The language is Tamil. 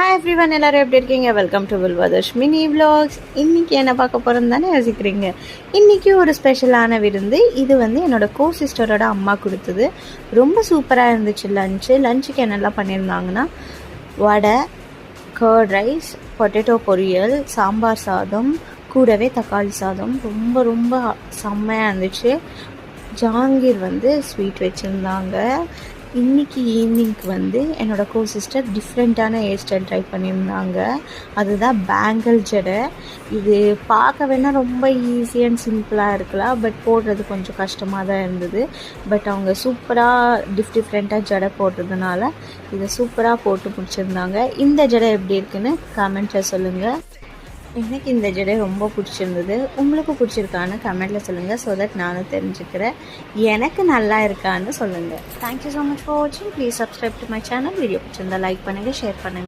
ஹாய் எவ்ரிவன், எல்லோரும் எப்படி இருக்கீங்க? Welcome to Vilvadharsh mini vlogs. இன்றைக்கி என்ன பார்க்க போகிறோம் தானே யோசிக்கிறீங்க. இன்றைக்கி ஒரு ஸ்பெஷலான விருந்து. இது வந்து என்னோடய கோ சிஸ்டரோட அம்மா கொடுத்தது. ரொம்ப சூப்பராக இருந்துச்சு. லஞ்சுக்கு என்னெல்லாம் பண்ணியிருந்தாங்கன்னா, வடை, கர்ட் ரைஸ், பொட்டேட்டோ பொரியல், சாம்பார் சாதம், கூடவே தக்காளி சாதம். ரொம்ப ரொம்ப செம்மையாக இருந்துச்சு. ஜாங்கீர் வந்து ஸ்வீட் வச்சுருந்தாங்க. இன்றைக்கி ஈவினிங்க்கு வந்து என்னோடய கோ சிஸ்டர் டிஃப்ரெண்ட்டான ஹேர் ஸ்டைல் ட்ரை பண்ணியிருந்தாங்க. அதுதான் பேங்கிள் ஜடை. இது பார்க்க வேணால் ரொம்ப ஈஸி அண்ட் சிம்பிளாக இருக்கலாம், பட் போடுறது கொஞ்சம் கஷ்டமாக தான் இருந்தது. பட் அவங்க சூப்பராக டிஃப்ரெண்ட்டாக ஜடை போடுறதுனால இதை சூப்பராக போட்டு முடிச்சிருந்தாங்க. இந்த ஜடை எப்படி இருக்குன்னு கமெண்ட்டில் சொல்லுங்கள். எனக்கு இந்த ஜடை ரொம்ப பிடிச்சிருந்தது. உங்களுக்கு பிடிச்சிருக்கான்னு கமெண்ட்டில் சொல்லுங்கள். ஸோ தட் நானும் தெரிஞ்சுக்கிறேன். எனக்கு நல்லா இருக்கான்னு சொல்லுங்கள். தேங்க்யூ ஸோ மச் ஃபார் வாட்சிங். Please subscribe to my channel. Video பிடிச்சிருந்தா லைக் பண்ணுங்கள், ஷேர் பண்ணுங்கள்.